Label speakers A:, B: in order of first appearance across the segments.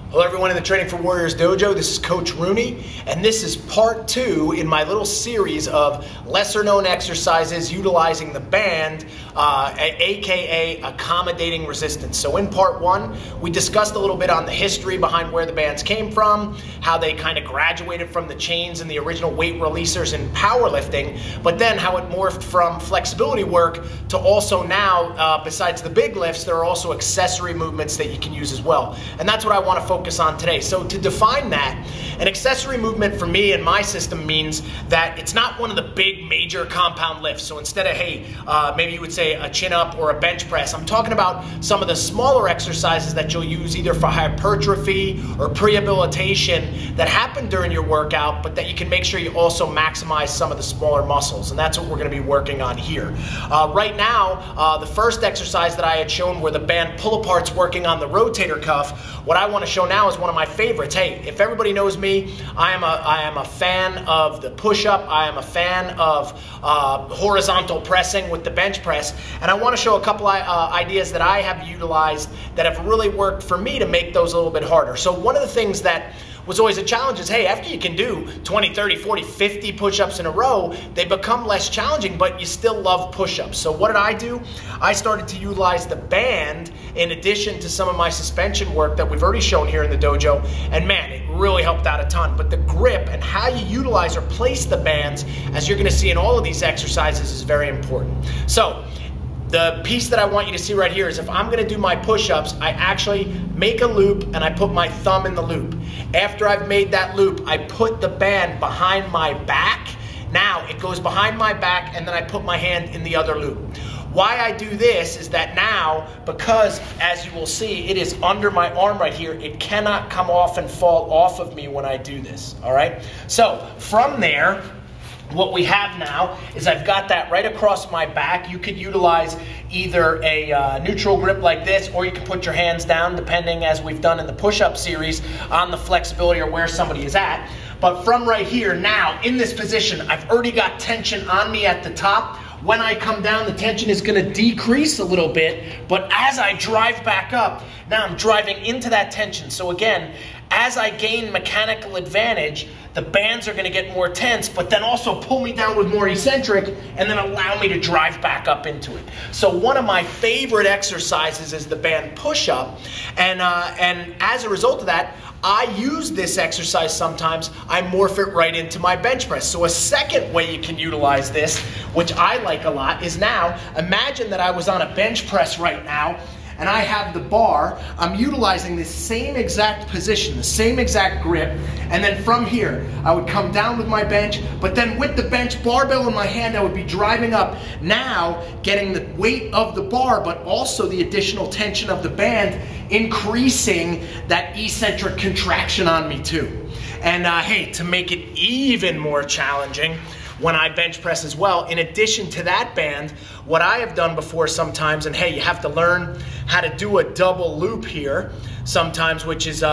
A: Hello everyone in the Training for Warriors Dojo. This is Coach Rooney, and this is part 2 in my little series of lesser known exercises utilizing the band, aka accommodating resistance. So in part 1, we discussed a little bit on the history behind where the bands came from, how they kind of graduated from the chains and the original weight releasers in powerlifting, but then how it morphed from flexibility work to also now, besides the big lifts, there are also accessory movements that you can use as well. And that's what I want to focus on today. So to define that, an accessory movement for me and my system means that it's not one of the big major compound lifts. So instead of, hey, maybe you would say a chin up or a bench press, I'm talking about some of the smaller exercises that you'll use either for hypertrophy or prehabilitation that happen during your workout, but that you can make sure you also maximize some of the smaller muscles. And that's what we're going to be working on here. Right now, the first exercise that I had shown were the band pull-aparts working on the rotator cuff. What I want to show now is one of my favorites. Hey, if everybody knows me, I am a fan of the push-up. I am a fan of horizontal pressing with the bench press, and I want to show a couple ideas that I have utilized that have really worked for me to make those a little bit harder. So one of the things that was always a challenge is, hey, after you can do 20, 30, 40, 50 push-ups in a row, they become less challenging, but you still love push-ups. So what did I do? I started to utilize the band in addition to some of my suspension work that we've already shown here in the dojo, and man, it really helped out a ton. But the grip and how you utilize or place the bands, as you're gonna see in all of these exercises, is very important. So the piece that I want you to see right here is if I'm gonna do my push-ups, I actually make a loop and I put my thumb in the loop. After I've made that loop, I put the band behind my back. Now it goes behind my back, and then I put my hand in the other loop. Why I do this is that now, because as you will see, it is under my arm right here, it cannot come off and fall off of me when I do this, all right? So from there, what we have now is I've got that right across my back. You could utilize either a neutral grip like this, or you can put your hands down, depending, as we've done in the push-up series, on the flexibility or where somebody is at. But from right here now, in this position, I've already got tension on me at the top. When I come down, the tension is going to decrease a little bit, but as I drive back up, now I'm driving into that tension. So again, as I gain mechanical advantage, the bands are going to get more tense, but then also pull me down with more eccentric and then allow me to drive back up into it. So one of my favorite exercises is the band push-up, and as a result of that, I use this exercise sometimes. I morph it right into my bench press. So a second way you can utilize this, which I like a lot, is now imagine that I was on a bench press right now, and I have the bar. I'm utilizing this same exact position, the same exact grip, and then from here, I would come down with my bench, but then with the bench barbell in my hand, I would be driving up, now getting the weight of the bar, but also the additional tension of the band, increasing that eccentric contraction on me too. And hey, to make it even more challenging, when I bench press as well, in addition to that band, what I have done before sometimes, and hey, you have to learn how to do a double loop here sometimes, which is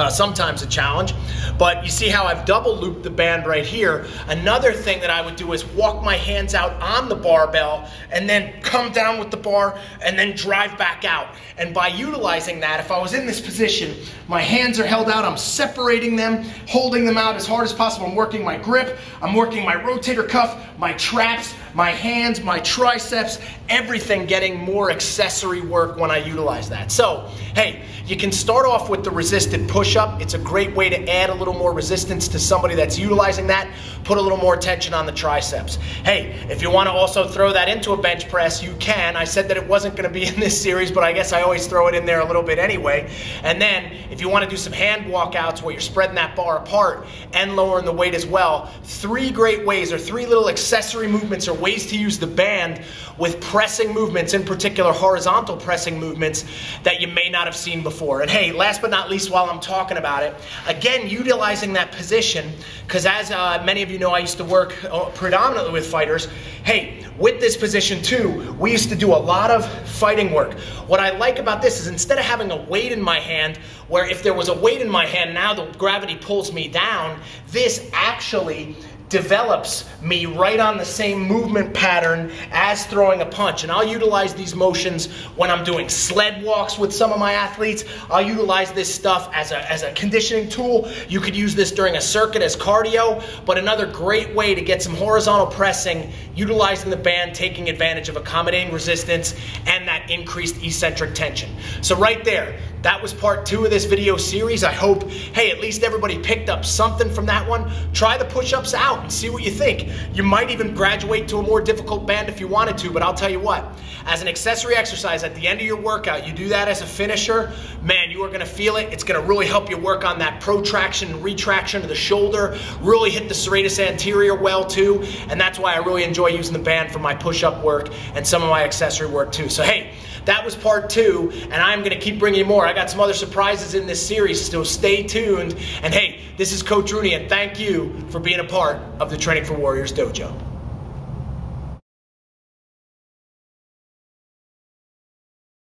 A: sometimes a challenge, but you see how I've double looped the band right here. Another thing that I would do is walk my hands out on the barbell and then come down with the bar and then drive back out. And by utilizing that, if I was in this position, my hands are held out, I'm separating them, holding them out as hard as possible. I'm working my grip, I'm working my rotator cuff, my traps, my hands, my triceps, everything getting more accessory work when I utilize that. So, hey, you can start off with the resisted push-up. It's a great way to add a little more resistance to somebody that's utilizing that, put a little more tension on the triceps. Hey, if you want to also throw that into a bench press, you can. I said that it wasn't going to be in this series, but I guess I always throw it in there a little bit anyway. And then, if you want to do some hand walkouts where you're spreading that bar apart and lowering the weight as well, 3 great ways, or 3 little accessory movements or ways to use the band with pressing movements, in particular horizontal pressing movements that you may not have seen before. And hey, last but not least, while I'm talking about it, again, utilizing that position, because as many of you know, I used to work predominantly with fighters. Hey, with this position too, we used to do a lot of fighting work. What I like about this is instead of having a weight in my hand, where if there was a weight in my hand, now the gravity pulls me down, this actually develops me right on the same movement pattern as throwing a punch. And I'll utilize these motions when I'm doing sled walks with some of my athletes. I'll utilize this stuff as a conditioning tool. You could use this during a circuit as cardio, but another great way to get some horizontal pressing, utilizing the band, taking advantage of accommodating resistance and that increased eccentric tension. So right there, that was part 2 of this video series. I hope, hey, at least everybody picked up something from that one. Try the push-ups out and see what you think. You might even graduate to a more difficult band if you wanted to, but I'll tell you what, as an accessory exercise at the end of your workout, you do that as a finisher, man, you are gonna feel it. It's gonna really help you work on that protraction and retraction of the shoulder, really hit the serratus anterior well too, and that's why I really enjoy using the band for my push-up work and some of my accessory work too. So hey, that was part 2, and I'm going to keep bringing you more. I got some other surprises in this series, so stay tuned. And hey, this is Coach Rooney, and thank you for being a part of the Training for Warriors Dojo.